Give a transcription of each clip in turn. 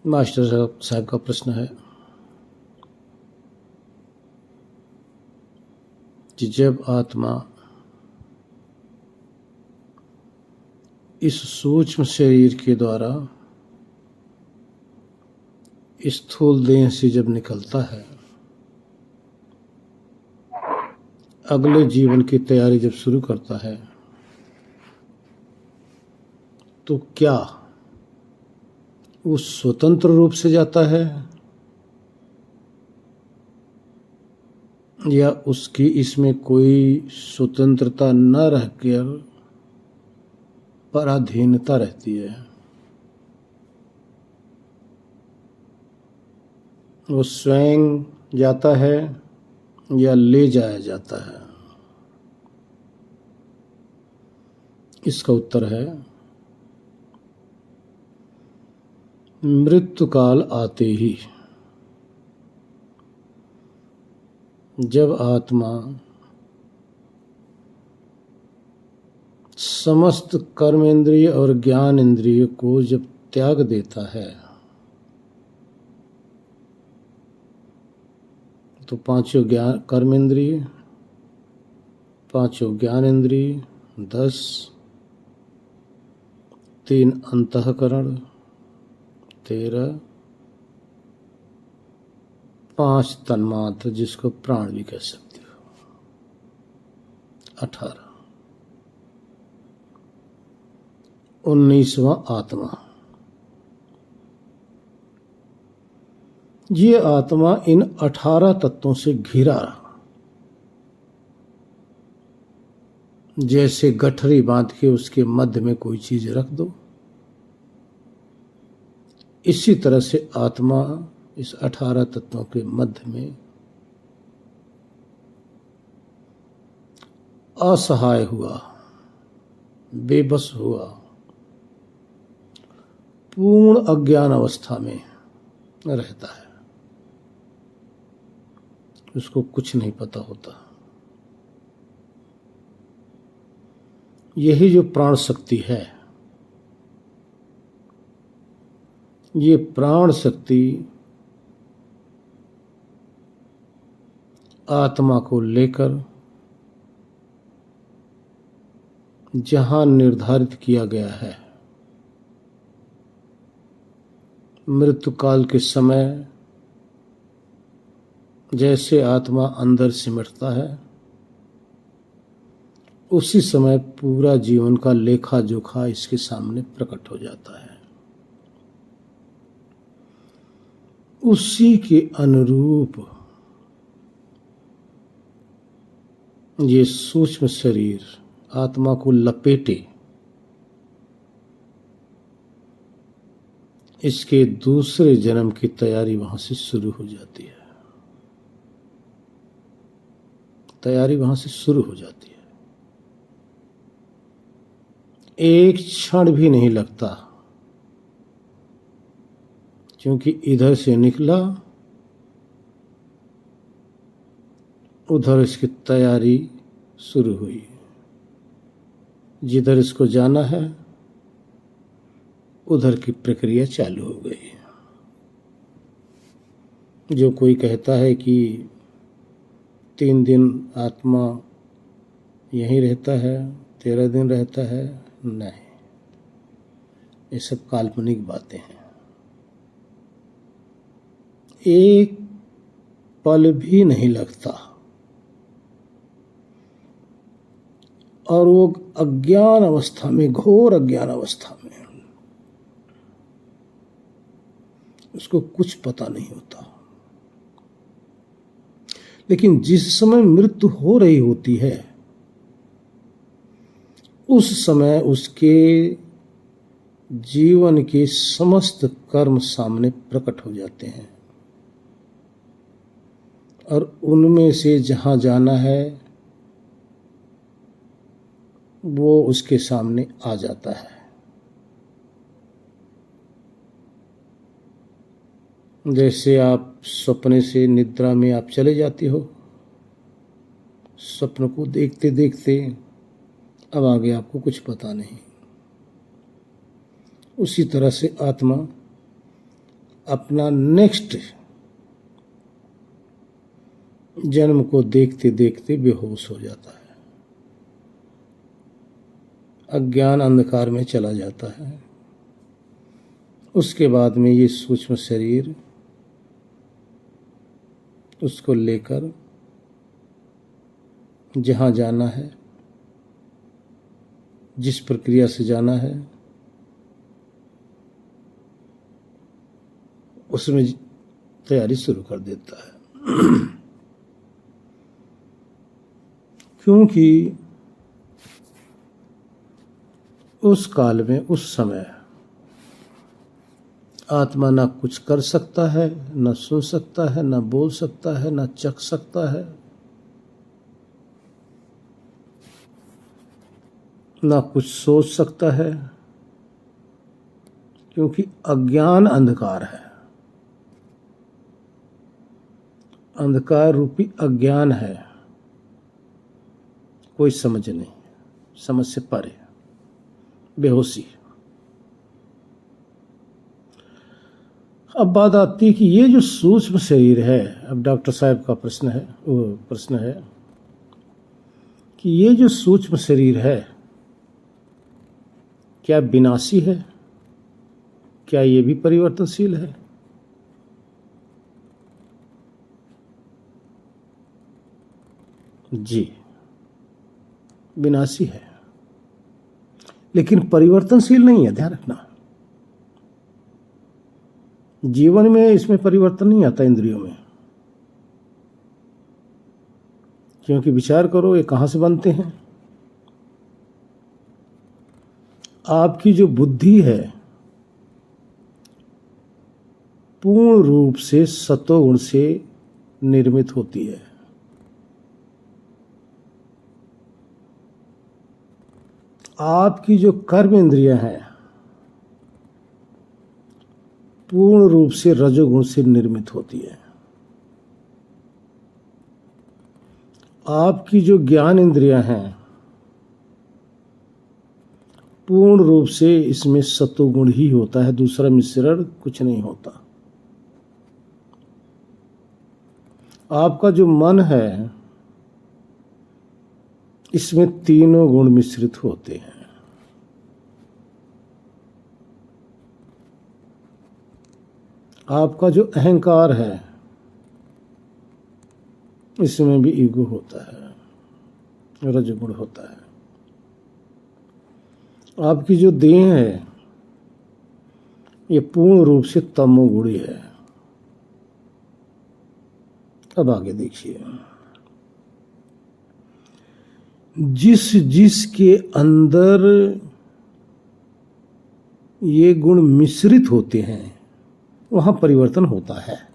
Master साहब का प्रश्न है कि जब आत्मा इस सूक्ष्म शरीर के द्वारा स्थूल देह से जब निकलता है, अगले जीवन की तैयारी जब शुरू करता है, तो क्या वो स्वतंत्र रूप से जाता है या उसकी इसमें कोई स्वतंत्रता न रहकर पराधीनता रहती है? वो स्वयं जाता है या ले जाया जाता है? इसका उत्तर है मृत्यु काल आते ही जब आत्मा समस्त कर्मेंद्रिय और ज्ञान इंद्रिय को जब त्याग देता है, तो पांचों कर्मेंद्रिय, पांचों ज्ञान इंद्रिय, 10, 3 अंतःकरण, 13, 5 तन्मात्र जिसको प्राण भी कह सकते हो, 18, 19वां आत्मा। ये आत्मा इन 18 तत्वों से घिरा, जैसे गठरी बांध के उसके मध्य में कोई चीज रख दो, इसी तरह से आत्मा इस 18 तत्वों के मध्य में असहाय हुआ, बेबस हुआ, पूर्ण अज्ञान अवस्था में रहता है। उसको कुछ नहीं पता होता। यही जो प्राण शक्ति है, ये प्राण शक्ति आत्मा को लेकर जहां निर्धारित किया गया है, मृत्यु काल के समय जैसे आत्मा अंदर सिमटता है, उसी समय पूरा जीवन का लेखा जोखा इसके सामने प्रकट हो जाता है। उसी के अनुरूप ये सूक्ष्म शरीर आत्मा को लपेटे, इसके दूसरे जन्म की तैयारी वहां से शुरू हो जाती है। तैयारी वहां से शुरू हो जाती है। एक क्षण भी नहीं लगता, क्योंकि इधर से निकला, उधर इसकी तैयारी शुरू हुई। जिधर इसको जाना है, उधर की प्रक्रिया चालू हो गई। जो कोई कहता है कि 3 दिन आत्मा यहीं रहता है, 13 दिन रहता है, नहीं, ये सब काल्पनिक बातें हैं। एक पल भी नहीं लगता, और वो अज्ञान अवस्था में, घोर अज्ञान अवस्था में, उसको कुछ पता नहीं होता। लेकिन जिस समय मृत्यु हो रही होती है, उस समय उसके जीवन के समस्त कर्म सामने प्रकट हो जाते हैं, और उनमें से जहां जाना है वो उसके सामने आ जाता है। जैसे आप सपने से निद्रा में आप चले जाते हो, स्वप्न को देखते देखते अब आगे आपको कुछ पता नहीं। उसी तरह से आत्मा अपना नेक्स्ट जन्म को देखते देखते बेहोश हो जाता है, अज्ञान अंधकार में चला जाता है। उसके बाद में ये सूक्ष्म शरीर उसको लेकर जहाँ जाना है, जिस प्रक्रिया से जाना है, उसमें तैयारी शुरू कर देता है। क्योंकि उस काल में, उस समय आत्मा ना कुछ कर सकता है, ना सुन सकता है, ना बोल सकता है, ना चख सकता है, ना कुछ सोच सकता है, क्योंकि अज्ञान अंधकार है। अंधकार रूपी अज्ञान है, कोई समझ नहीं, समझ से परे, बेहोशी। अब बात आती है कि ये जो सूक्ष्म शरीर है, अब डॉक्टर साहब का प्रश्न है, वो प्रश्न है कि ये जो सूक्ष्म शरीर है क्या विनाशी है? क्या ये भी परिवर्तनशील है? जी, विनाशी है, लेकिन परिवर्तनशील नहीं है, ध्यान रखना। जीवन में इसमें परिवर्तन नहीं आता, इंद्रियों में। क्योंकि विचार करो, ये कहाँ से बनते हैं? आपकी जो बुद्धि है पूर्ण रूप से सत्वगुण से निर्मित होती है। आपकी जो कर्म इंद्रियां हैं पूर्ण रूप से रजोगुण से निर्मित होती है। आपकी जो ज्ञान इंद्रियां हैं पूर्ण रूप से इसमें सत्वगुण ही होता है, दूसरा मिश्रण कुछ नहीं होता। आपका जो मन है इसमें तीनों गुण मिश्रित होते हैं। आपका जो अहंकार है इसमें भी ईगो होता है, रजोगुण होता है। आपकी जो देह है ये पूर्ण रूप से तमोगुणी है। अब आगे देखिए, जिसके अंदर ये गुण मिश्रित होते हैं वहां परिवर्तन होता है।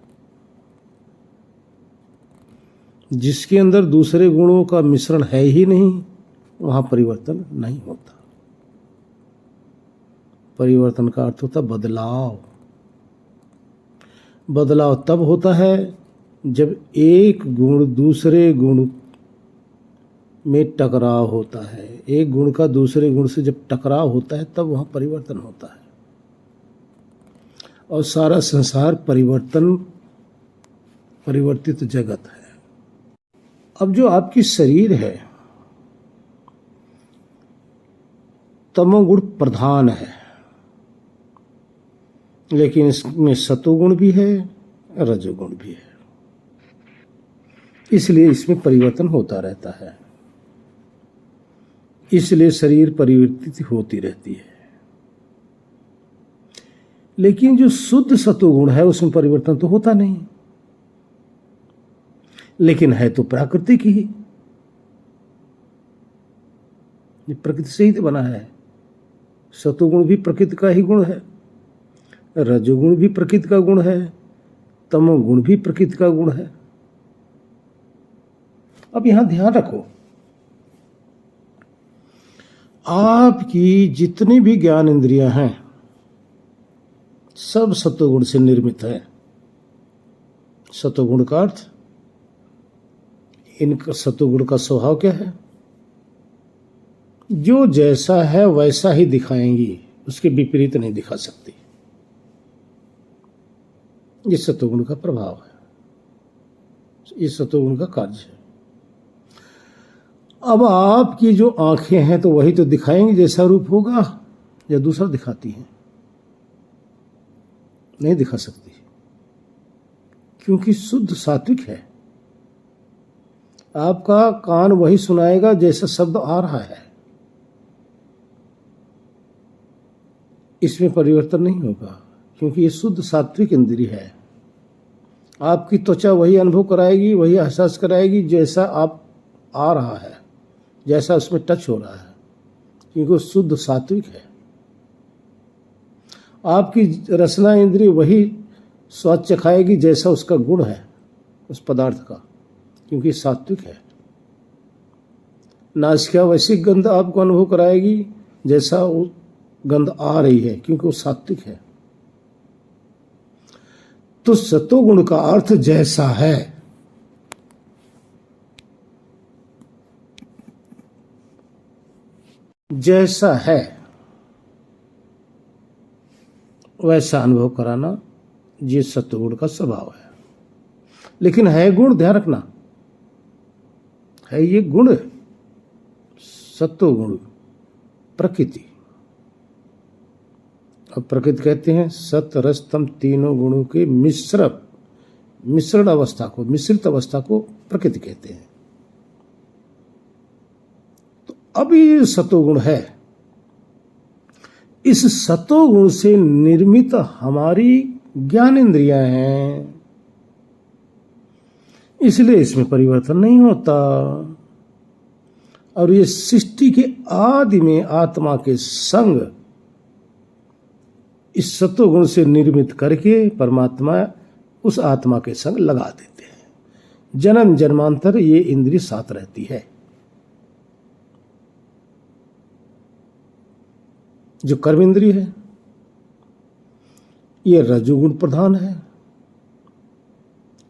जिसके अंदर दूसरे गुणों का मिश्रण है ही नहीं वहां परिवर्तन नहीं होता। परिवर्तन का अर्थ होता बदलाव। बदलाव तब होता है जब एक गुण दूसरे गुण में टकराव होता है। एक गुण का दूसरे गुण से जब टकराव होता है तब वहां परिवर्तन होता है। और सारा संसार परिवर्तित जगत है। अब जो आपकी शरीर है तमोगुण प्रधान है, लेकिन इसमें सतोगुण भी है, रजोगुण भी है। इसलिए इसमें परिवर्तन होता रहता है। इसलिए शरीर परिवर्तित होती रहती है। लेकिन जो शुद्ध सतोगुण है उसमें परिवर्तन तो होता नहीं, लेकिन है तो प्राकृतिक ही। प्रकृति से ही तो बना है। सतोगुण भी प्रकृति का ही गुण है, रजोगुण भी प्रकृति का गुण है, तमोगुण भी प्रकृति का गुण है। अब यहां ध्यान रखो, आपकी जितनी भी ज्ञान इंद्रियां हैं सब सत्वगुण से निर्मित है। सत्वगुण का अर्थ, इनका सत्वगुण का स्वभाव क्या है? जो जैसा है वैसा ही दिखाएंगी, उसके विपरीत नहीं दिखा सकती। ये सतोगुण का प्रभाव है, ये सतोगुण का कार्य है। अब आपकी जो आंखें हैं तो वही तो दिखाएंगे जैसा रूप होगा, या दूसरा दिखाती हैं? नहीं दिखा सकती, क्योंकि शुद्ध सात्विक है। आपका कान वही सुनाएगा जैसा शब्द आ रहा है, इसमें परिवर्तन नहीं होगा, क्योंकि ये शुद्ध सात्विक इंद्रिय है। आपकी त्वचा वही अनुभव कराएगी, वही एहसास कराएगी जैसा आप आ रहा है, जैसा उसमें टच हो रहा है, क्योंकि वो शुद्ध सात्विक है। आपकी रसना इंद्रिय वही स्वाद चखाएगी जैसा उसका गुण है उस पदार्थ का, क्योंकि सात्विक है। नासिका वैसी गंध आपको अनुभव कराएगी जैसा वो गंध आ रही है, क्योंकि वो सात्विक है। तो सतोगुण का अर्थ जैसा है, जैसा है वैसा अनुभव कराना, ये सत्वगुण का स्वभाव है। लेकिन है गुण, ध्यान रखना, है ये गुण सत्वगुण प्रकृति। अब प्रकृति कहते हैं सत रस तम तीनों गुणों के मिश्रण अवस्था को, मिश्रित अवस्था को प्रकृति कहते हैं। तो अब ये सतोगुण है, इस सतोगुण से निर्मित हमारी ज्ञान इंद्रियां हैं, इसलिए इसमें परिवर्तन नहीं होता। और ये सृष्टि के आदि में आत्मा के संग इस सतोगुण से निर्मित करके परमात्मा उस आत्मा के संग लगा देते हैं। जन्म जन्मांतर ये इंद्रिय साथ रहती है। जो कर्म इंद्रिय है ये रजोगुण प्रधान है,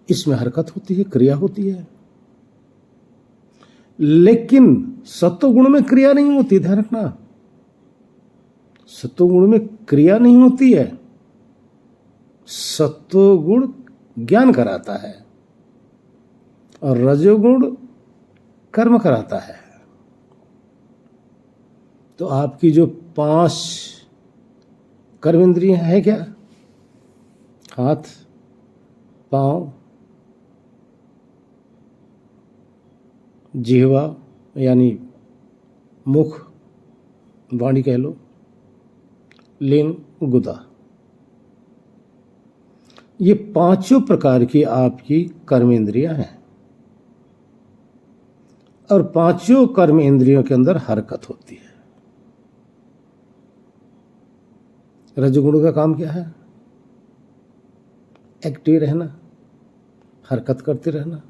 इसमें हरकत होती है, क्रिया होती है। लेकिन सत्वगुण में क्रिया नहीं होती, ध्यान रखना, सत्वगुण में क्रिया नहीं होती है। सत्वगुण ज्ञान कराता है और रजोगुण कर्म कराता है। तो आपकी जो 5 कर्म इंद्रियां हैं क्या? हाथ, पांव, जिह्वा यानी मुख, वाणी कह लो, लिंग, गुदा, ये 5 प्रकार की आपकी कर्म इंद्रियां हैं। और 5 कर्म इंद्रियों के अंदर हरकत होती है। रजोगुण का काम क्या है? एक्टिव रहना, हरकत करते रहना,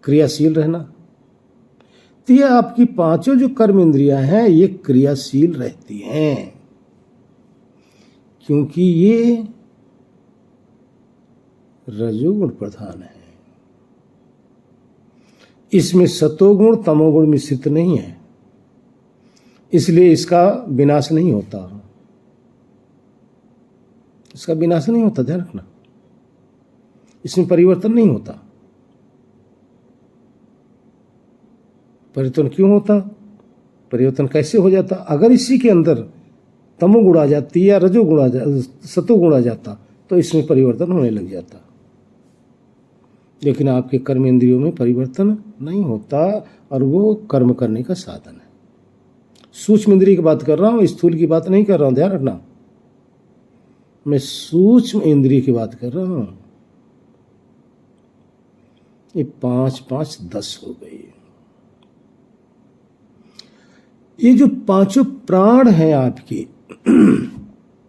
क्रियाशील रहना। तो ये आपकी 5 जो कर्म इंद्रियां हैं ये क्रियाशील रहती हैं, क्योंकि ये रजोगुण प्रधान है। इसमें सतोगुण तमोगुण मिश्रित नहीं है, इसलिए इसका विनाश नहीं होता, इसका विनाश नहीं होता, ध्यान रखना, इसमें परिवर्तन नहीं होता। परिवर्तन क्यों होता? परिवर्तन कैसे हो जाता? अगर इसी के अंदर तमोगुण आ जाती या रजोगुण आ जाता, सतोगुण आ जाता, तो इसमें परिवर्तन होने लग जाता। लेकिन आपके कर्म इंद्रियों में परिवर्तन नहीं होता और वो कर्म करने का साधन है। सूक्ष्म इंद्रिय की बात कर रहा हूं, स्थूल की बात नहीं कर रहा हूं, ध्यान रखना, मैं सूक्ष्म इंद्रिय की बात कर रहा हूं। ये 5 5 10 हो गई। ये जो 5 प्राण हैं आपके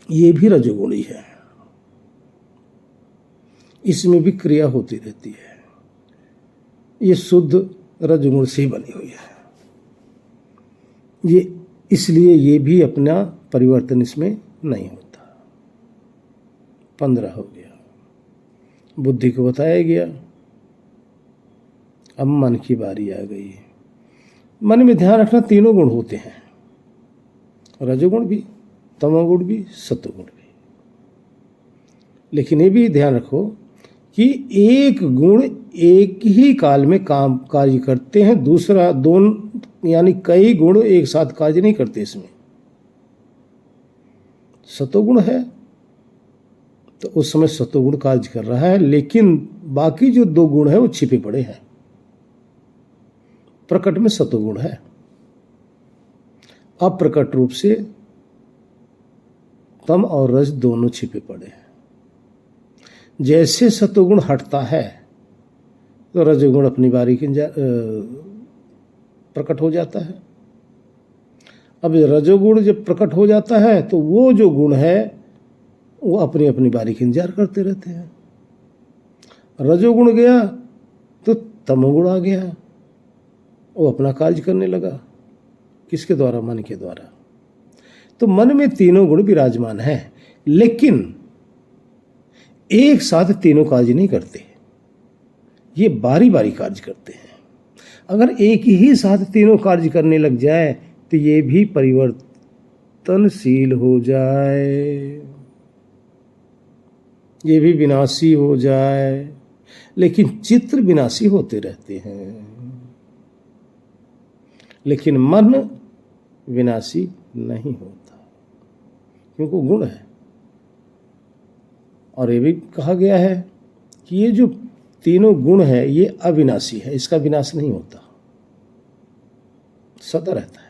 ये भी रजोगुणी है, इसमें भी क्रिया होती रहती है। ये शुद्ध रजोगुण से ही बनी हुई है, ये इसलिए ये भी अपना परिवर्तन इसमें नहीं होता। 15 हो गया, बुद्धि को बताया गया। अब मन की बारी आ गई। मन में ध्यान रखना, तीनों गुण होते हैं, रजोगुण भी, तमोगुण भी, सत्वगुण भी। लेकिन ये भी ध्यान रखो कि एक गुण एक ही काल में काम कार्य करते हैं, दूसरा दोनों यानी कई गुण एक साथ कार्य नहीं करते। इसमें सतोगुण है तो उस समय सतोगुण कार्य कर रहा है, लेकिन बाकी जो दो गुण है वो छिपे पड़े हैं। प्रकट में सतोगुण है, अप्रकट रूप से तम और रज दोनों छिपे पड़े हैं। जैसे सतोगुण हटता है तो रजोगुण अपनी बारी के प्रकट हो जाता है। अब रजोगुण जब प्रकट हो जाता है तो वो जो गुण है वो अपनी अपनी बारी का इंतजार करते रहते हैं। रजोगुण गया तो तमोगुण आ गया, वो अपना कार्य करने लगा। किसके द्वारा? मन के द्वारा। तो मन में तीनों गुण विराजमान हैं, लेकिन एक साथ तीनों कार्य नहीं करते, ये बारी बारी कार्य करते हैं। अगर एक ही साथ तीनों कार्य करने लग जाए तो ये भी परिवर्तनशील हो जाए, ये भी विनाशी हो जाए। लेकिन चित्र विनाशी होते रहते हैं, लेकिन मन विनाशी नहीं होता, क्योंकि गुण है। और ये भी कहा गया है कि ये जो तीनों गुण है ये अविनाशी है, इसका विनाश नहीं होता, सदा रहता है।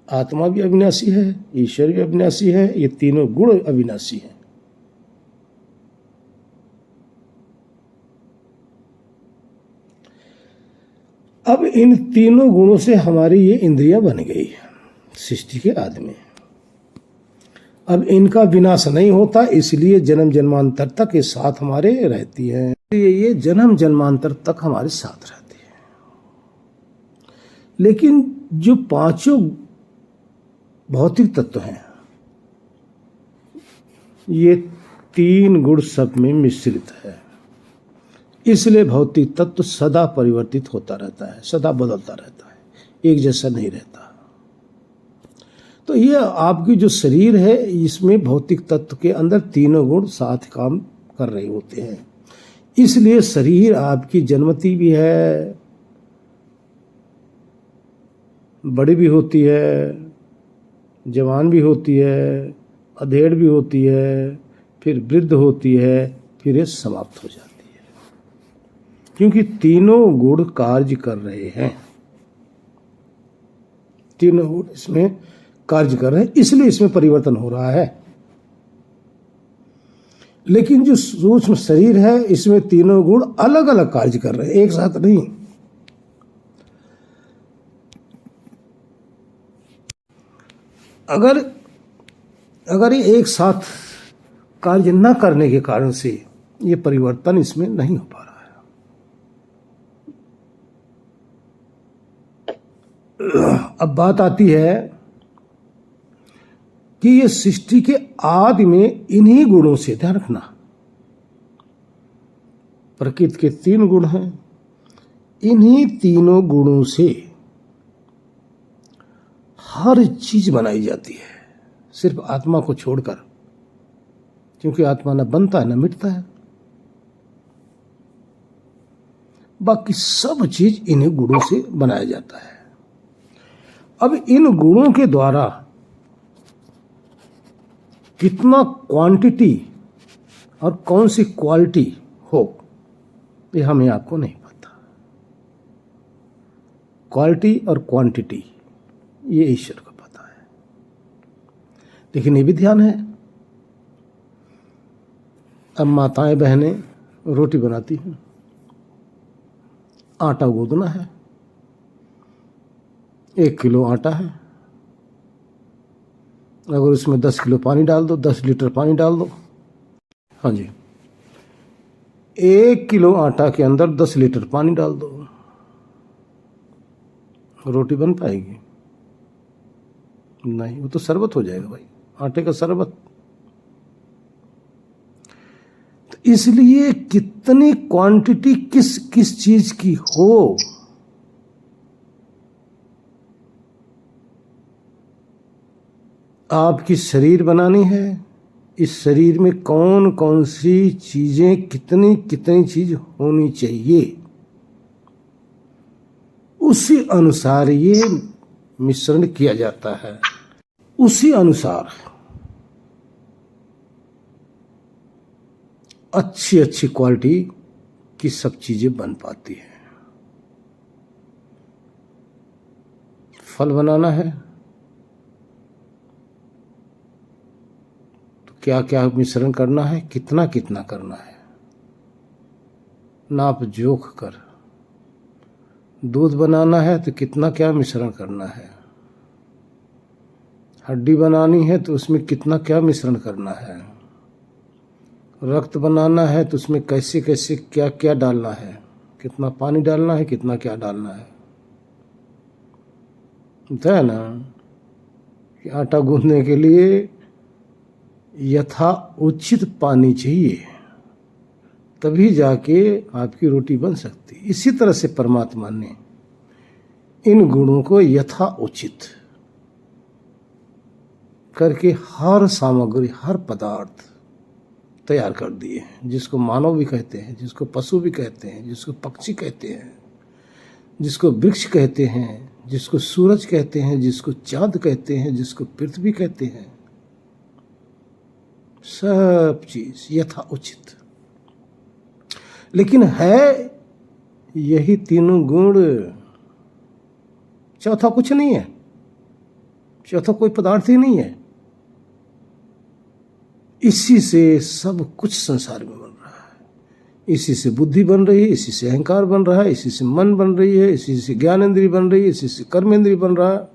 आत्मा भी अविनाशी है, ईश्वर भी अविनाशी है, ये तीनों गुण अविनाशी हैं। अब इन तीनों गुणों से हमारी ये इंद्रियां बन गई सृष्टि के आदि में। अब इनका विनाश नहीं होता, इसलिए जन्म जन्मांतर तक ये साथ हमारे रहती है। ये जन्म जन्मांतर तक हमारे साथ रहती है। लेकिन जो पांचों भौतिक तत्व हैं, ये तीन गुण सब में मिश्रित है, इसलिए भौतिक तत्व सदा परिवर्तित होता रहता है, सदा बदलता रहता है, एक जैसा नहीं रहता। तो ये आपकी जो शरीर है इसमें भौतिक तत्व के अंदर तीनों गुण साथ काम कर रहे होते हैं, इसलिए शरीर आपकी जन्मती भी है, बड़ी भी होती है, जवान भी होती है, अधेड़ भी होती है, फिर वृद्ध होती है, फिर ये समाप्त हो जाती है, क्योंकि तीनों गुण कार्य कर रहे हैं। तीनों गुण इसमें कार्य कर रहे हैं, इसलिए इसमें परिवर्तन हो रहा है। लेकिन जो सूक्ष्म शरीर है इसमें तीनों गुण अलग अलग कार्य कर रहे हैं, एक साथ नहीं। अगर ये एक साथ कार्य न करने के कारण से ये परिवर्तन इसमें नहीं हो पा रहा है। अब बात आती है कि ये सृष्टि के आदि में इन्हीं गुणों से, ध्यान रखना, प्रकृति के तीन गुण हैं, इन्हीं तीनों गुणों से हर चीज बनाई जाती है, सिर्फ आत्मा को छोड़कर, क्योंकि आत्मा न बनता है न मिटता है। बाकी सब चीज इन्हीं गुणों से बनाया जाता है। अब इन गुणों के द्वारा कितना क्वांटिटी और कौन सी क्वालिटी हो ये हमें आपको नहीं पता। क्वालिटी और क्वांटिटी ये ईश्वर को पता है। लेकिन ये भी ध्यान है, अब माताएं बहनें रोटी बनाती हैं, आटा गूंदना है, 1 किलो आटा है, अगर उसमें 10 किलो पानी डाल दो, 10 लीटर पानी डाल दो, हाँ जी, 1 किलो आटा के अंदर 10 लीटर पानी डाल दो, रोटी बन पाएगी? नहीं, वो तो शरबत हो जाएगा भाई, आटे का शरबत। तो इसलिए कितनी क्वांटिटी किस किस चीज की हो, आपकी शरीर बनानी है इस शरीर में कौन कौन सी चीजें, कितनी कितनी चीज होनी चाहिए, उसी अनुसार ये मिश्रण किया जाता है। उसी अनुसार अच्छी अच्छी क्वालिटी की सब चीजें बन पाती है। फल बनाना है तो क्या क्या मिश्रण करना है, कितना कितना करना है, नाप जोख कर। दूध बनाना है तो कितना क्या मिश्रण करना है, हड्डी बनानी है तो उसमें कितना क्या मिश्रण करना है, रक्त बनाना है तो उसमें कैसे कैसे क्या क्या डालना है, कितना पानी डालना है, कितना क्या डालना है। होता है ना कि आटा गूंथने के लिए यथा उचित पानी चाहिए, तभी जाके आपकी रोटी बन सकती। इसी तरह से परमात्मा ने इन गुणों को यथा उचित करके हर सामग्री, हर पदार्थ तैयार कर दिए हैं, जिसको मानव भी कहते हैं, जिसको पशु भी कहते हैं, जिसको पक्षी कहते हैं, जिसको वृक्ष कहते हैं, जिसको सूरज कहते हैं, जिसको चांद कहते हैं, जिसको पृथ्वी कहते हैं। सब चीज यथा उचित, लेकिन है यही तीनों गुण, चौथा कुछ नहीं है, चौथा कोई पदार्थ ही नहीं है। इसी से सब कुछ संसार में बन रहा है। इसी से बुद्धि बन रही है, इसी से अहंकार बन रहा है, इसी से मन बन रही है, इसी से ज्ञान इंद्रिय बन रही है, इसी से कर्म इंद्रिय बन रहा है,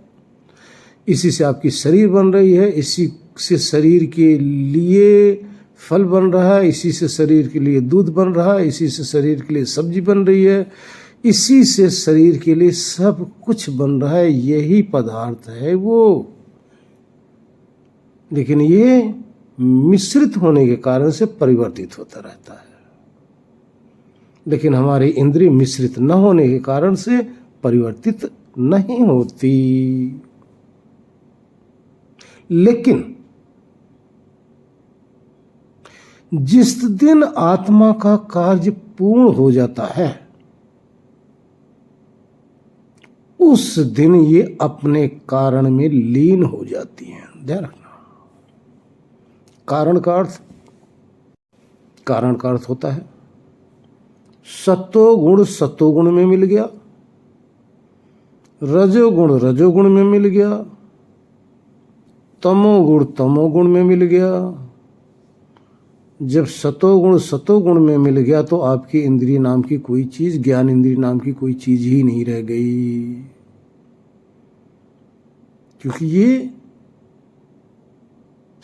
इसी से आपकी शरीर बन रही है, इसी से शरीर के लिए फल बन रहा है, इसी से शरीर के लिए दूध बन रहा है, इसी से शरीर के लिए सब्जी बन रही है, इसी से शरीर के लिए सब कुछ बन रहा है। यही पदार्थ है वो। लेकिन ये मिश्रित होने के कारण से परिवर्तित होता रहता है। लेकिन हमारी इंद्रिय मिश्रित न होने के कारण से परिवर्तित नहीं होती। लेकिन जिस दिन आत्मा का कार्य पूर्ण हो जाता है, उस दिन ये अपने कारण में लीन हो जाती हैं। ध्यान रखना, कारण का अर्थ होता है सत्वगुण सत्वगुण में मिल गया, रजोगुण में मिल गया, तमोगुण में मिल गया। जब सतोगुण में मिल गया तो आपकी इंद्रिय नाम की कोई चीज, ज्ञान इंद्रिय नाम की कोई चीज ही नहीं रह गई, क्योंकि ये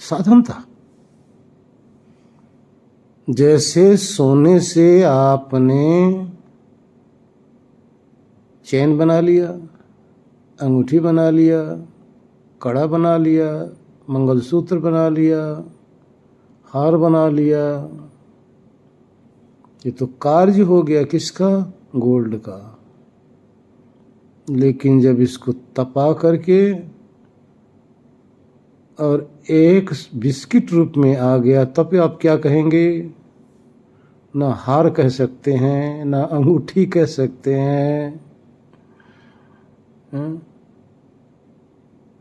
साधन था। जैसे सोने से आपने चैन बना लिया, अंगूठी बना लिया, कड़ा बना लिया, मंगलसूत्र बना लिया, हार बना लिया, ये तो कार्य हो गया किसका? गोल्ड का। लेकिन जब इसको तपा करके और एक बिस्किट रूप में आ गया, तब आप क्या कहेंगे? ना हार कह सकते हैं, ना अंगूठी कह सकते हैं,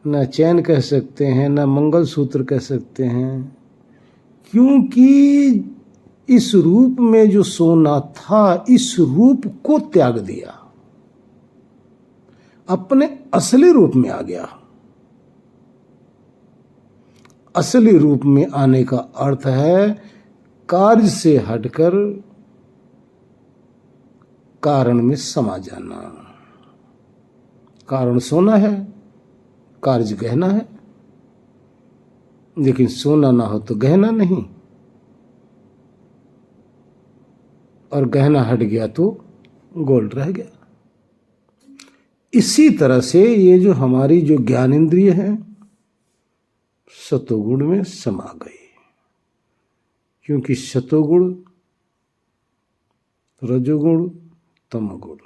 ना चैन कह सकते हैं, ना मंगलसूत्र कह सकते हैं, क्योंकि इस रूप में जो सोना था, इस रूप को त्याग दिया, अपने असली रूप में आ गया। असली रूप में आने का अर्थ है कार्य से हटकर कारण में समा जाना। कारण सोना है, कार्य गहना है, लेकिन सोना ना हो तो गहना नहीं, और गहना हट गया तो गोल्ड रह गया। इसी तरह से ये जो हमारी जो ज्ञान इंद्रिय है सतोगुण में समा गई, क्योंकि सतोगुण, रजोगुण, तमोगुण,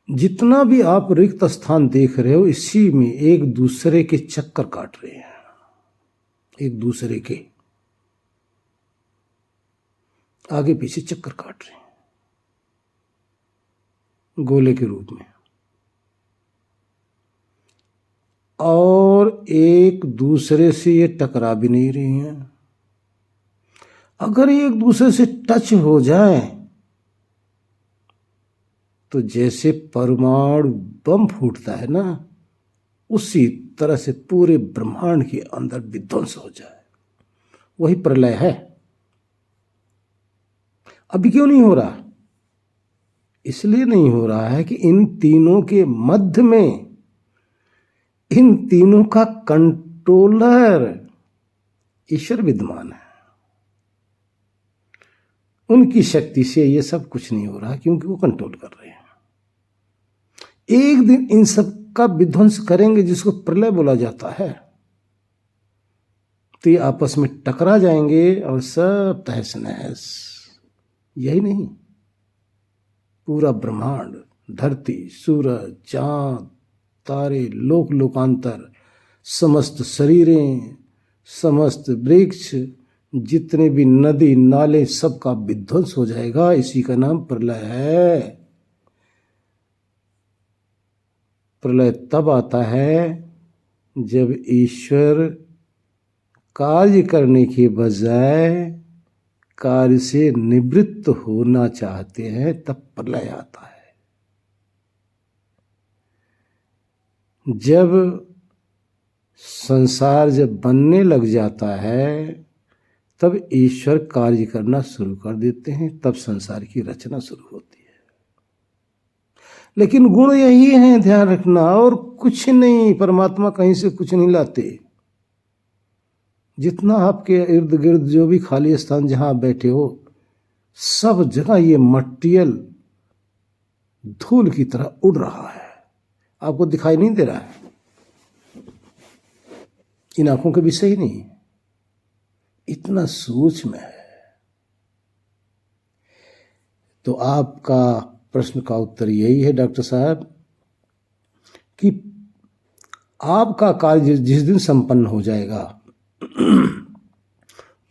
जितना भी आप रिक्त स्थान देख रहे हो, इसी में एक दूसरे के चक्कर काट रहे हैं। एक दूसरे के आगे पीछे चक्कर काट रहे हैं गोले के रूप में, और एक दूसरे से ये टकरा भी नहीं रही हैं। अगर एक दूसरे से टच हो जाए तो जैसे परमाणु बम फूटता है ना, उसी तरह से पूरे ब्रह्मांड के अंदर विध्वंस हो जाए। वही प्रलय है। अभी क्यों नहीं हो रहा? इसलिए नहीं हो रहा है कि इन तीनों के मध्य में इन तीनों का कंट्रोलर ईश्वर विद्यमान है। उनकी शक्ति से ये सब कुछ नहीं हो रहा क्योंकि वो कंट्रोल कर रहे हैं। एक दिन इन सब का विध्वंस करेंगे, जिसको प्रलय बोला जाता है, तो ये आपस में टकरा जाएंगे और सब तहस नहस। यही नहीं, पूरा ब्रह्मांड, धरती, सूरज, चांद, तारे, लोक लोकांतर, समस्त शरीरें, समस्त वृक्ष, जितने भी नदी नाले, सबका विध्वंस हो जाएगा। इसी का नाम प्रलय है। प्रलय तब आता है जब ईश्वर कार्य करने के बजाय कार्य से निवृत्त होना चाहते हैं, तब प्रलय आता है। जब संसार जब बनने लग जाता है, तब ईश्वर कार्य करना शुरू कर देते हैं, तब संसार की रचना शुरू होती है। लेकिन गुण यही है, ध्यान रखना, और कुछ नहीं। परमात्मा कहीं से कुछ नहीं लाते। जितना आपके इर्द गिर्द जो भी खाली स्थान जहां बैठे हो, सब जगह ये मटेरियल धूल की तरह उड़ रहा है। आपको दिखाई नहीं दे रहा है, इन आंखों के विषय ही नहीं, इतना सूक्ष्म है। तो आपका प्रश्न का उत्तर यही है डॉक्टर साहब कि आपका कार्य जिस दिन संपन्न हो जाएगा,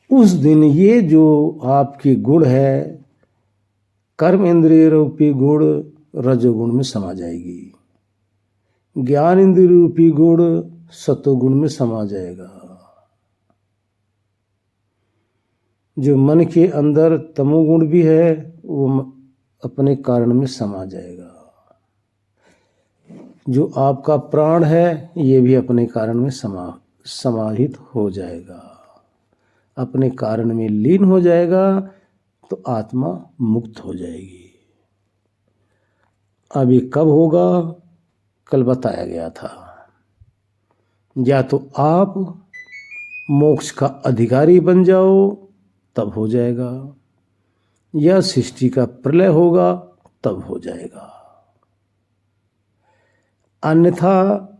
उस दिन ये जो आपके गुण है, कर्म इंद्रिय रूपी गुण रजोगुण में समा जाएगी, ज्ञान इंद्रिय रूपी गुण सतोगुण में समा जाएगा, जो मन के अंदर तमोगुण भी है वो अपने कारण में समा जाएगा, जो आपका प्राण है ये भी अपने कारण में समाहित हो जाएगा, अपने कारण में लीन हो जाएगा, तो आत्मा मुक्त हो जाएगी। अब ये कब होगा? कल बताया गया था। या तो आप मोक्ष का अधिकारी बन जाओ, तब हो जाएगा, या सृष्टि का प्रलय होगा, तब हो जाएगा। अन्यथा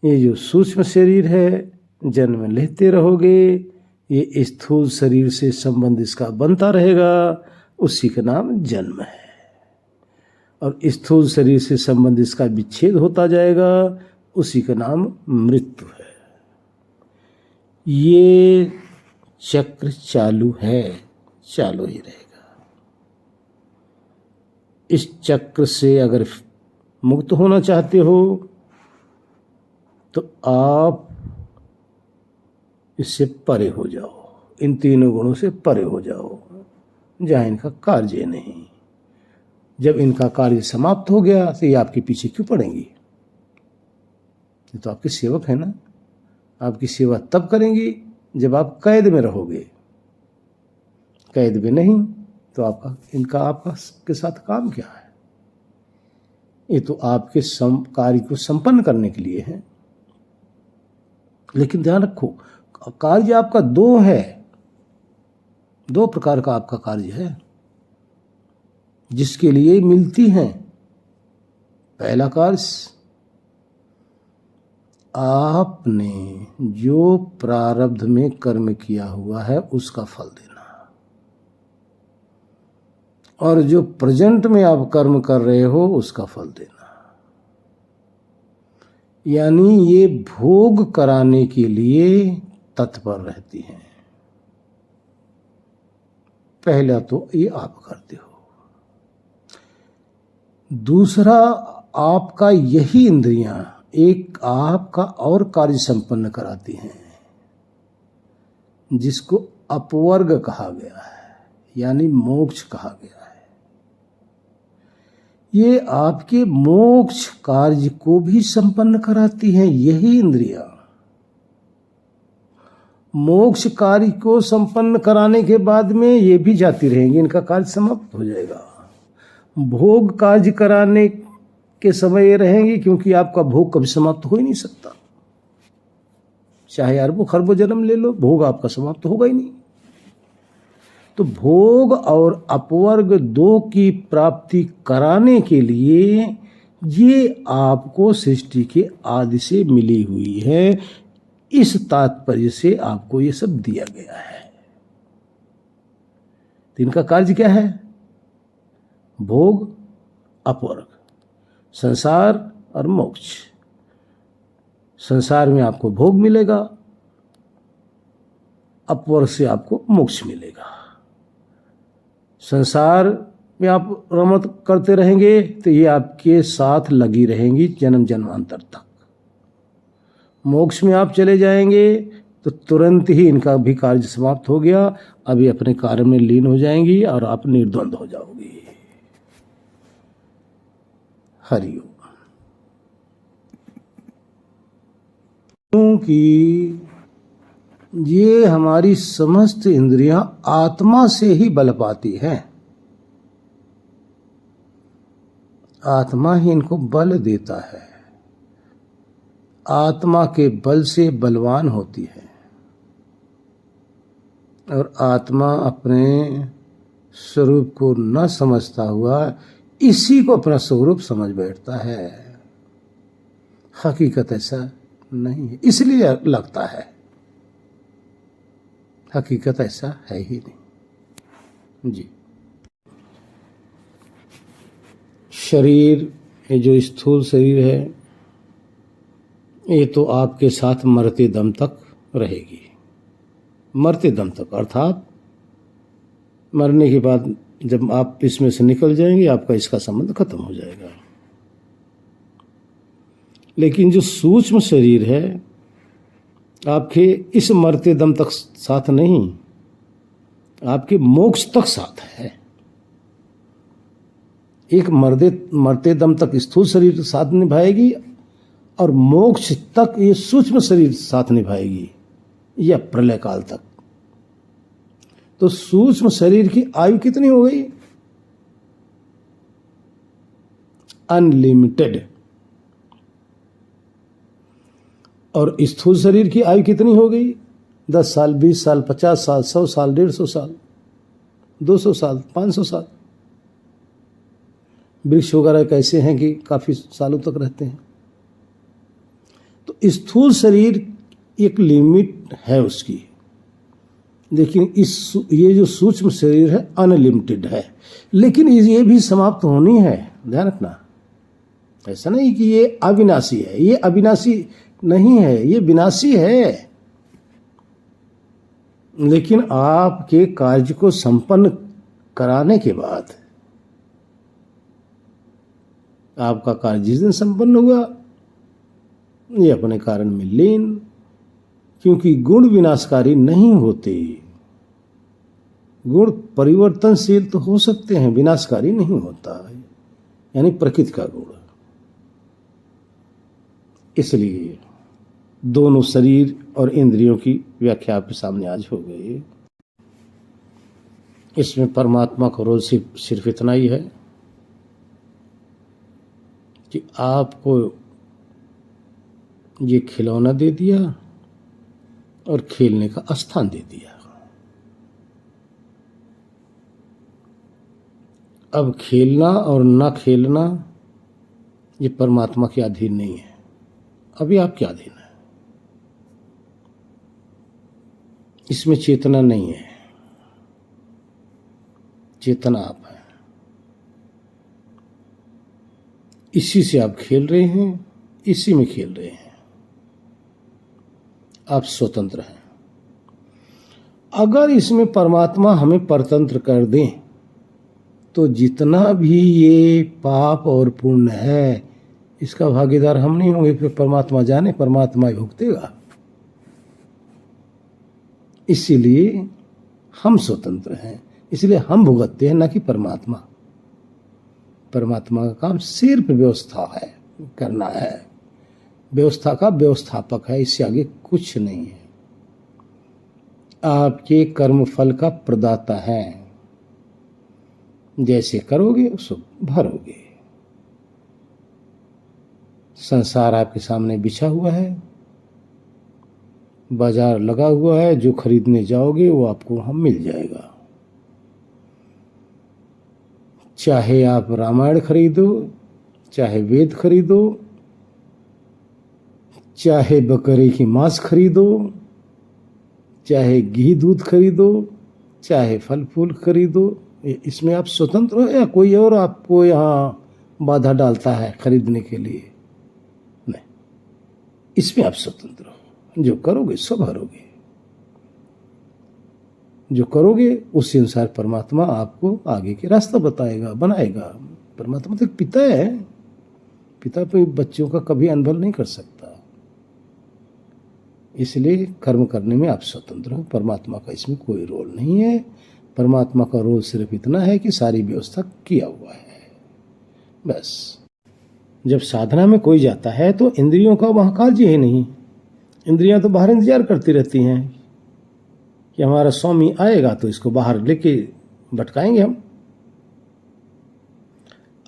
ये जो सूक्ष्म शरीर है, जन्म लेते रहोगे, ये स्थूल शरीर से संबंध इसका बनता रहेगा, उसी का नाम जन्म है। और स्थूल शरीर से संबंध इसका विच्छेद होता जाएगा, उसी का नाम मृत्यु है। ये चक्र चालू है, चालू ही रहेगा। इस चक्र से अगर मुक्त होना चाहते हो तो आप इससे परे हो जाओ, इन तीनों गुणों से परे हो जाओ, जहाँ इनका कार्य नहीं। जब इनका कार्य समाप्त हो गया तो ये आपके पीछे क्यों पड़ेंगी? ये तो आपके सेवक है ना। आपकी सेवा तब करेंगी जब आप कैद में रहोगे। कैद में नहीं तो आपका के साथ काम क्या है? ये तो आपके कार्य को संपन्न करने के लिए है। लेकिन ध्यान रखो, कार्य आपका दो है, दो प्रकार का आपका कार्य है जिसके लिए मिलती हैं। पहला कार्य, आपने जो प्रारब्ध में कर्म किया हुआ है उसका फल देना, और जो प्रेजेंट में आप कर्म कर रहे हो उसका फल देना। यानी ये भोग कराने के लिए तत्पर रहती हैं। पहला तो ये आप करते हो। दूसरा, आपका यही इंद्रियां एक आपका और कार्य संपन्न कराती हैं, जिसको अपवर्ग कहा गया है, यानी मोक्ष कहा गया है। ये आपके मोक्ष कार्य को भी संपन्न कराती हैं। यही इंद्रियां मोक्ष कार्य को संपन्न कराने के बाद में ये भी जाती रहेंगी, इनका कार्य समाप्त हो जाएगा। भोग कार्य कराने के समय ये रहेंगी, क्योंकि आपका भोग कभी समाप्त हो ही नहीं सकता। चाहे अरबों खरबों जन्म ले लो, भोग आपका समाप्त होगा ही नहीं। तो भोग और अपवर्ग दो की प्राप्ति कराने के लिए ये आपको सृष्टि के आदि से मिली हुई है। इस तात्पर्य से आपको ये सब दिया गया है। तो इनका कार्य क्या है? भोग, अपवर्ग, संसार और मोक्ष। संसार में आपको भोग मिलेगा, अपवर्ग से आपको मोक्ष मिलेगा। संसार में आप रमत करते रहेंगे तो ये आपके साथ लगी रहेंगी जन्म जन्मांतर तक। मोक्ष में आप चले जाएंगे तो तुरंत ही इनका भी कार्य समाप्त हो गया। अभी अपने कार्य में लीन हो जाएंगी और आप निर्द्वंद हो जाओगे। हरिओम। क्योंकि ये हमारी समस्त इंद्रियां आत्मा से ही बल पाती हैं। आत्मा ही इनको बल देता है। आत्मा के बल से बलवान होती है, और आत्मा अपने स्वरूप को न समझता हुआ इसी को अपना स्वरूप समझ बैठता है। हकीकत ऐसा नहीं है, इसलिए लगता है। हकीकत ऐसा है ही नहीं जी। शरीर, ये जो स्थूल शरीर है, ये तो आपके साथ मरते दम तक रहेगी। मरते दम तक, अर्थात मरने के बाद जब आप इसमें से निकल जाएंगे, आपका इसका संबंध खत्म हो जाएगा। लेकिन जो सूक्ष्म शरीर है, आपके इस मरते दम तक साथ नहीं, आपके मोक्ष तक साथ है। एक मरते दम तक स्थूल शरीर साथ निभाएगी, और मोक्ष तक ये सूक्ष्म शरीर साथ निभाएगी, या प्रलय काल तक। तो सूक्ष्म शरीर की आयु कितनी हो गई? अनलिमिटेड। और स्थूल शरीर की आयु कितनी हो गई? 10 साल, 20 साल, 50 साल, 100 साल, 150 साल, 200 साल, 500 साल। वृक्ष वगैरह कैसे हैं कि काफी सालों तक रहते हैं। तो स्थूल शरीर एक लिमिट है उसकी, लेकिन ये जो सूक्ष्म शरीर है अनलिमिटेड है। लेकिन ये भी समाप्त होनी है, ध्यान रखना। ऐसा नहीं कि ये अविनाशी है, ये अविनाशी नहीं है, ये विनाशी है। लेकिन आपके कार्य को संपन्न कराने के बाद आपका कार्य जिस दिन संपन्न हुआ, ये अपने कारण में लीन। क्योंकि गुण विनाशकारी नहीं होते। गुण परिवर्तनशील तो हो सकते हैं, विनाशकारी नहीं होता, यानी प्रकृति का गुण। इसलिए दोनों शरीर और इंद्रियों की व्याख्या आपके सामने आज हो गई। इसमें परमात्मा का रोल सिर्फ इतना ही है कि आपको ये खिलौना दे दिया और खेलने का स्थान दे दिया। अब खेलना और ना खेलना ये परमात्मा के अधीन नहीं है, अभी आपके अधीन है। इसमें चेतना नहीं है, चेतना आप है। इसी से आप खेल रहे हैं, इसी में खेल रहे हैं। आप स्वतंत्र हैं। अगर इसमें परमात्मा हमें परतंत्र कर दें तो जितना भी ये पाप और पुण्य है इसका भागीदार हम नहीं होंगे, फिर परमात्मा जाने, परमात्मा ही भुगतेगा। इसीलिए हम स्वतंत्र हैं, इसलिए हम भुगतते हैं, ना कि परमात्मा। परमात्मा का काम सिर्फ व्यवस्था है, करना है, व्यवस्था का व्यवस्थापक है, इससे आगे कुछ नहीं है। आपके कर्म फल का प्रदाता है, जैसे करोगे उसको भरोगे। संसार आपके सामने बिछा हुआ है, बाजार लगा हुआ है, जो खरीदने जाओगे वो आपको वहां मिल जाएगा। चाहे आप रामायण खरीदो, चाहे वेद खरीदो, चाहे बकरे की मांस खरीदो, चाहे घी दूध खरीदो, चाहे फल फूल खरीदो, इसमें आप स्वतंत्र हो या कोई और आपको यहाँ बाधा डालता है खरीदने के लिए? नहीं, इसमें आप स्वतंत्र हो। जो करोगे सो भरोगे, जो करोगे उसके अनुसार परमात्मा आपको आगे के रास्ता बताएगा, बनाएगा। परमात्मा तो एक पिता है, पिता पे बच्चों का कभी अनबल नहीं कर सकता। इसलिए कर्म करने में आप स्वतंत्र हो, परमात्मा का इसमें कोई रोल नहीं है। परमात्मा का रोल सिर्फ इतना है कि सारी व्यवस्था किया हुआ है, बस। जब साधना में कोई जाता है तो इंद्रियों का वहाँ कार्य ही नहीं। इंद्रियां तो बाहर इंतजार करती रहती हैं कि हमारा स्वामी आएगा तो इसको बाहर लेके भटकाएंगे हम।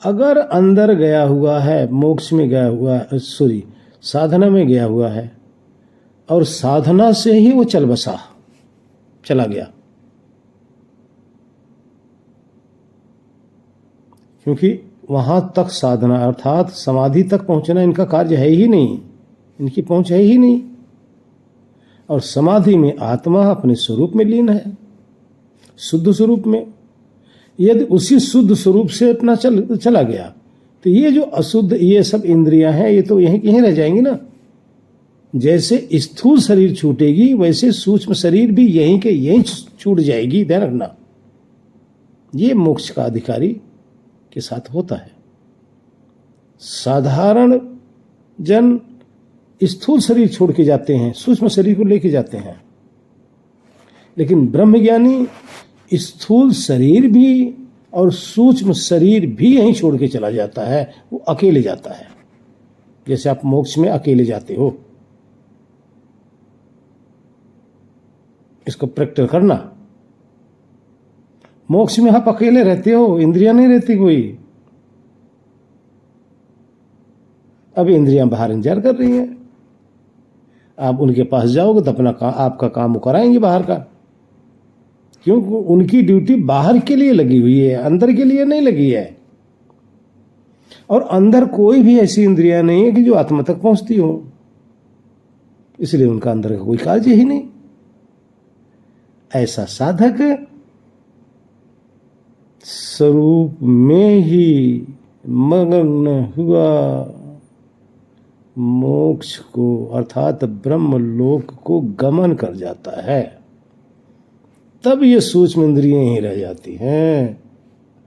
अगर अंदर गया हुआ है, मोक्ष में गया हुआ है, साधना में गया हुआ है और साधना से ही वो चल बसा, चला गया, क्योंकि वहां तक साधना अर्थात समाधि तक पहुंचना इनका कार्य है ही नहीं, इनकी पहुंच है ही नहीं। और समाधि में आत्मा अपने स्वरूप में लीन है, शुद्ध स्वरूप में। यदि उसी शुद्ध स्वरूप से अपना चला गया तो ये जो अशुद्ध ये सब इंद्रियां हैं ये तो यहीं कहीं रह जाएंगी ना। जैसे स्थूल शरीर छूटेगी वैसे सूक्ष्म शरीर भी यहीं के यहीं छूट जाएगी, ध्यान रखना। ये मोक्ष का अधिकारी के साथ होता है। साधारण जन स्थूल शरीर छोड़ के जाते हैं, सूक्ष्म शरीर को लेके जाते हैं, लेकिन ब्रह्मज्ञानी स्थूल शरीर भी और सूक्ष्म शरीर भी यहीं छोड़ के चला जाता है, वो अकेले जाता है। जैसे आप मोक्ष में अकेले जाते हो, इसको प्रैक्टिस करना। मोक्ष में आप अकेले रहते हो, इंद्रियां नहीं रहती कोई। अब इंद्रियां बाहर इंतजार कर रही हैं, आप उनके पास जाओगे तो अपना आपका काम वो कराएंगे बाहर का, क्योंकि उनकी ड्यूटी बाहर के लिए लगी हुई है, अंदर के लिए नहीं लगी है। और अंदर कोई भी ऐसी इंद्रियां नहीं है कि जो आत्मा तक पहुंचती हो, इसलिए उनका अंदर का कोई कार्य ही नहीं। ऐसा साधक स्वरूप में ही मग्न हुआ मोक्ष को अर्थात ब्रह्म लोक को गमन कर जाता है, तब ये सूक्ष्म इंद्रियां ही रह जाती हैं।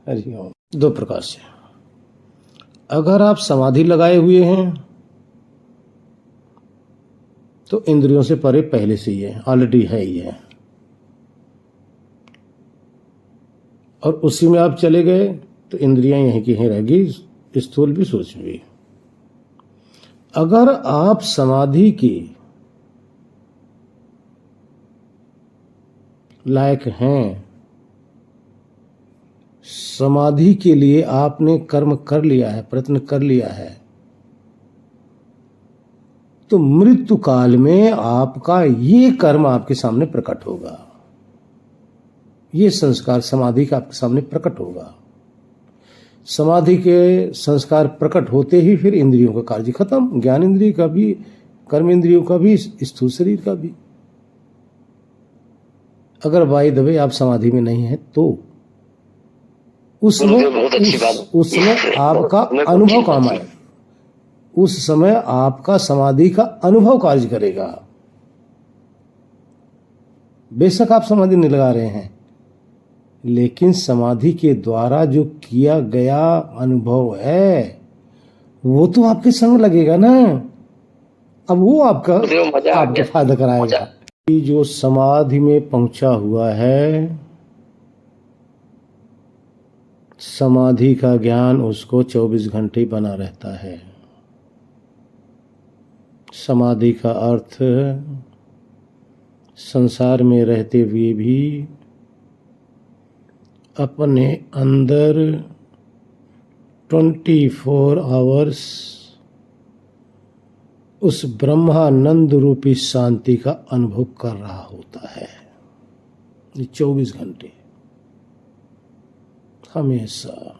हरिओम। दो प्रकार से, अगर आप समाधि लगाए हुए हैं तो इंद्रियों से परे पहले से ही है, ऑलरेडी है ही है, और उसी में आप चले गए तो इंद्रियां यहीं की यहीं रहेगी, स्थूल भी सूक्ष्म भी। अगर आप समाधि के लायक हैं, समाधि के लिए आपने कर्म कर लिया है, प्रयत्न कर लिया है, तो मृत्यु काल में आपका ये कर्म आपके सामने प्रकट होगा, ये संस्कार समाधि का आपके सामने प्रकट होगा। समाधि के संस्कार प्रकट होते ही फिर इंद्रियों का कार्य खत्म, ज्ञान इंद्रिय का भी, कर्म इंद्रियों का भी, स्थूल शरीर का भी। अगर बाय द वे आप समाधि में नहीं है तो उसमें आपका अनुभव काम आए, उस समय आपका समाधि का अनुभव कार्य करेगा। बेशक आप समाधि नहीं लगा रहे हैं, लेकिन समाधि के द्वारा जो किया गया अनुभव है वो तो आपके संग लगेगा ना। अब वो आपके फायदा कराएगा। जो समाधि में पहुंचा हुआ है, समाधि का ज्ञान उसको 24 घंटे बना रहता है। समाधि का अर्थ संसार में रहते हुए भी अपने अंदर 24 आवर्स उस ब्रह्मानंद रूपी शांति का अनुभव कर रहा होता है। 24 घंटे हमेशा,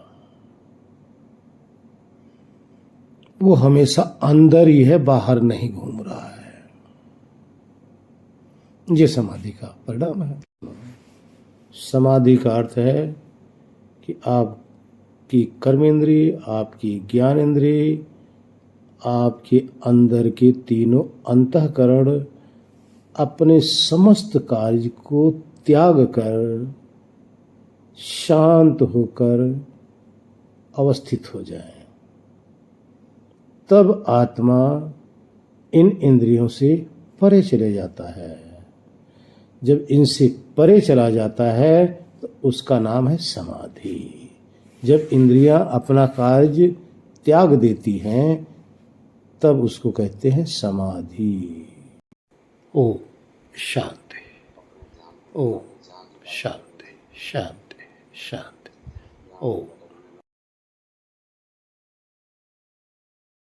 वो हमेशा अंदर ही है, बाहर नहीं घूम रहा है। ये समाधि का परिणाम है। समाधि का अर्थ है कि आपकी कर्मेंद्रिय, आपकी ज्ञानेंद्रिय, आपके अंदर के तीनों अंतःकरण अपने समस्त कार्य को त्याग कर शांत होकर अवस्थित हो जाए। तब आत्मा इन इंद्रियों से परे चले जाता है। जब इनसे परे चला जाता है तो उसका नाम है समाधि। जब इंद्रियां अपना कार्य त्याग देती हैं तब उसको कहते हैं समाधि। ओ शांति, ओ शांति, शांति, शांति, ओ।